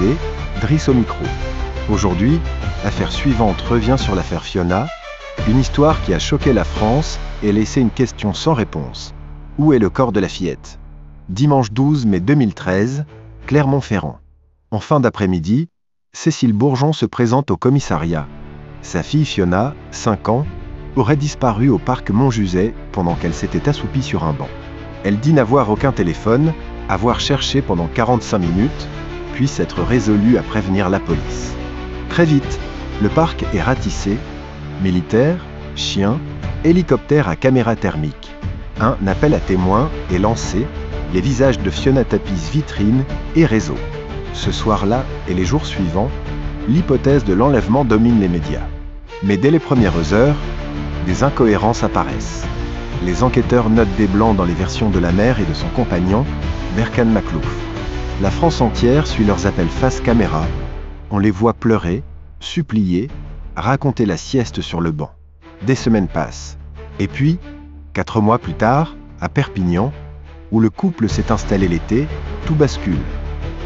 TV, Driss au micro. Aujourd'hui, Affaire suivante revient sur l'affaire Fiona, une histoire qui a choqué la France et laissé une question sans réponse. Où est le corps de la fillette? Dimanche 12 mai 2013, Clermont-Ferrand. En fin d'après-midi, Cécile Bourgeon se présente au commissariat. Sa fille Fiona, 5 ans, aurait disparu au parc Montjuset pendant qu'elle s'était assoupie sur un banc. Elle dit n'avoir aucun téléphone, avoir cherché pendant 45 minutes, puis s'être résolue à prévenir la police. Très vite, le parc est ratissé. Militaires, chiens, hélicoptères à caméra thermique. Un appel à témoins est lancé, les visages de Fiona tapissent vitrines et réseaux. Ce soir-là et les jours suivants, l'hypothèse de l'enlèvement domine les médias. Mais dès les premières heures, des incohérences apparaissent. Les enquêteurs notent des blancs dans les versions de la mère et de son compagnon, Berkane Makhlouf. La France entière suit leurs appels face caméra. On les voit pleurer, supplier, raconter la sieste sur le banc. Des semaines passent. Et puis, 4 mois plus tard, à Perpignan, où le couple s'est installé l'été, tout bascule.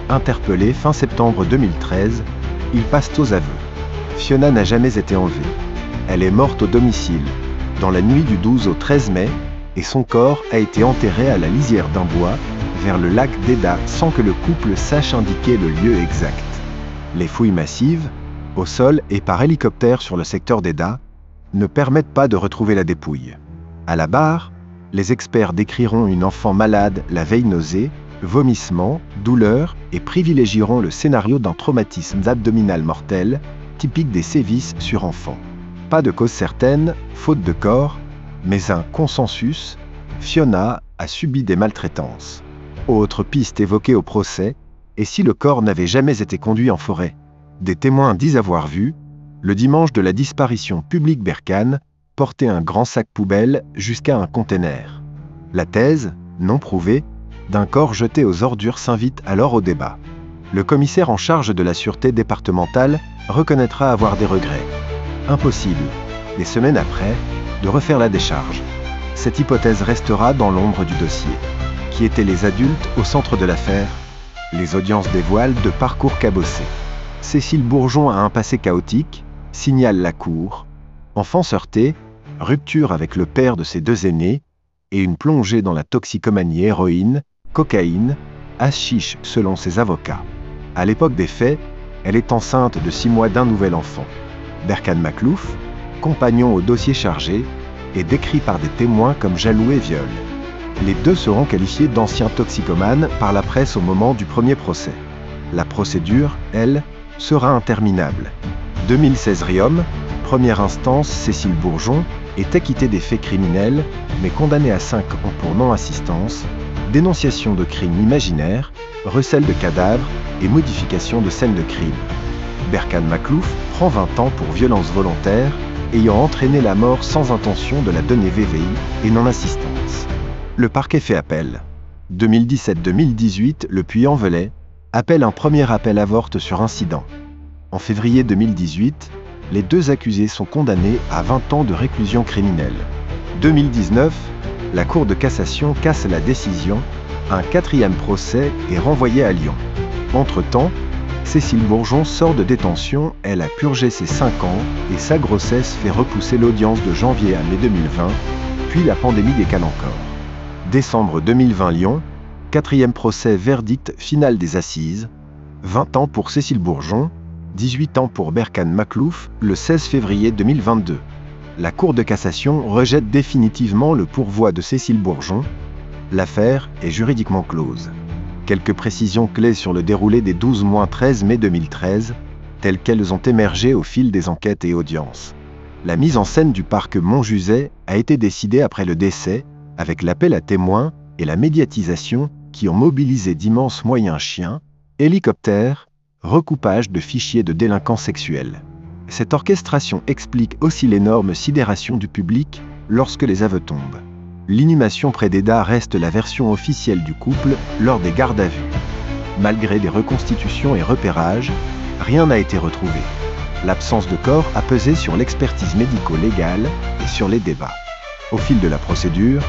Interpellés fin septembre 2013, ils passent aux aveux. Fiona n'a jamais été enlevée. Elle est morte au domicile, dans la nuit du 12 au 13 mai, et son corps a été enterré à la lisière d'un bois, vers le lac d'Eda, sans que le couple sache indiquer le lieu exact. Les fouilles massives, au sol et par hélicoptère sur le secteur d'Eda, ne permettent pas de retrouver la dépouille. À la barre, les experts décriront une enfant malade la veille nausée, vomissements, douleurs et privilégieront le scénario d'un traumatisme abdominal mortel, typique des sévices sur enfants. Pas de cause certaine, faute de corps, mais un consensus, Fiona a subi des maltraitances. Autre piste évoquée au procès, et si le corps n'avait jamais été conduit en forêt? Des témoins disent avoir vu, le dimanche de la disparition publique Berkane, porter un grand sac poubelle jusqu'à un container. La thèse, non prouvée, d'un corps jeté aux ordures s'invite alors au débat. Le commissaire en charge de la sûreté départementale reconnaîtra avoir des regrets. Impossible, des semaines après, de refaire la décharge. Cette hypothèse restera dans l'ombre du dossier. Qui étaient les adultes au centre de l'affaire? Les audiences dévoilent de parcours cabossés. Cécile Bourgeon a un passé chaotique, signale la cour. Enfance heurtée, rupture avec le père de ses 2 aînés, et une plongée dans la toxicomanie héroïne, cocaïne, hashish selon ses avocats. À l'époque des faits, elle est enceinte de 6 mois d'un nouvel enfant. Berkane Makhlouf, compagnon au dossier chargé, est décrit par des témoins comme jaloux et viol. Les deux seront qualifiés d'anciens toxicomanes par la presse au moment du premier procès. La procédure, elle, sera interminable. 2016 Riom, première instance, Cécile Bourgeon, est acquittée des faits criminels, mais condamnée à 5 ans pour non-assistance, dénonciation de crimes imaginaires, recel de cadavres et modification de scènes de crime. Berkane Makhlouf prend 20 ans pour violence volontaire, ayant entraîné la mort sans intention de la donnée VVI et non-assistance. Le parquet fait appel. 2017-2018, le Puy-en-Velay appelle un premier appel avorte sur incident. En février 2018, les 2 accusés sont condamnés à 20 ans de réclusion criminelle. 2019, la Cour de cassation casse la décision, un 4e procès est renvoyé à Lyon. Entre-temps, Cécile Bourgeon sort de détention, elle a purgé ses 5 ans et sa grossesse fait repousser l'audience de janvier à mai 2020, puis la pandémie décale encore. Décembre 2020 Lyon, 4e procès verdict final des assises, 20 ans pour Cécile Bourgeon, 18 ans pour Berkane Makhlouf, le 16 février 2022. La Cour de cassation rejette définitivement le pourvoi de Cécile Bourgeon. L'affaire est juridiquement close. Quelques précisions clés sur le déroulé des 12-13 mai 2013, telles qu'elles ont émergé au fil des enquêtes et audiences. La mise en scène du parc Montjuset a été décidée après le décès, avec l'appel à témoins et la médiatisation qui ont mobilisé d'immenses moyens chiens, hélicoptères, recoupage de fichiers de délinquants sexuels. Cette orchestration explique aussi l'énorme sidération du public lorsque les aveux tombent. L'inhumation près d'Eda reste la version officielle du couple lors des gardes à vue. Malgré des reconstitutions et repérages, rien n'a été retrouvé. L'absence de corps a pesé sur l'expertise médico-légale et sur les débats. Au fil de la procédure,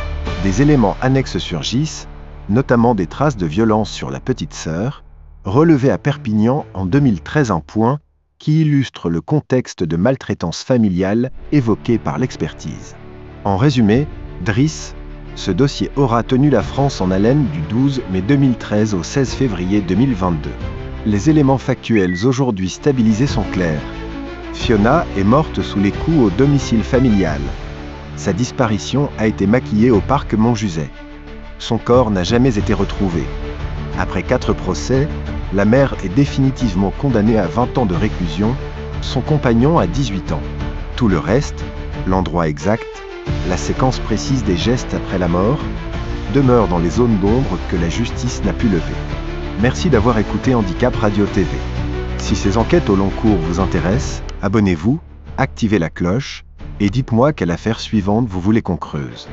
des éléments annexes surgissent, notamment des traces de violence sur la petite sœur, relevé à Perpignan en 2013 un point qui illustre le contexte de maltraitance familiale évoqué par l'expertise. En résumé, Driss, ce dossier aura tenu la France en haleine du 12 mai 2013 au 16 février 2022. Les éléments factuels aujourd'hui stabilisés sont clairs. Fiona est morte sous les coups au domicile familial. Sa disparition a été maquillée au parc Montjuset. Son corps n'a jamais été retrouvé. Après 4 procès, la mère est définitivement condamnée à 20 ans de réclusion, son compagnon à 18 ans. Tout le reste, l'endroit exact, la séquence précise des gestes après la mort, demeure dans les zones d'ombre que la justice n'a pu lever. Merci d'avoir écouté Handicap Radio TV. Si ces enquêtes au long cours vous intéressent, abonnez-vous, activez la cloche, et dites-moi quelle affaire suivante vous voulez qu'on creuse.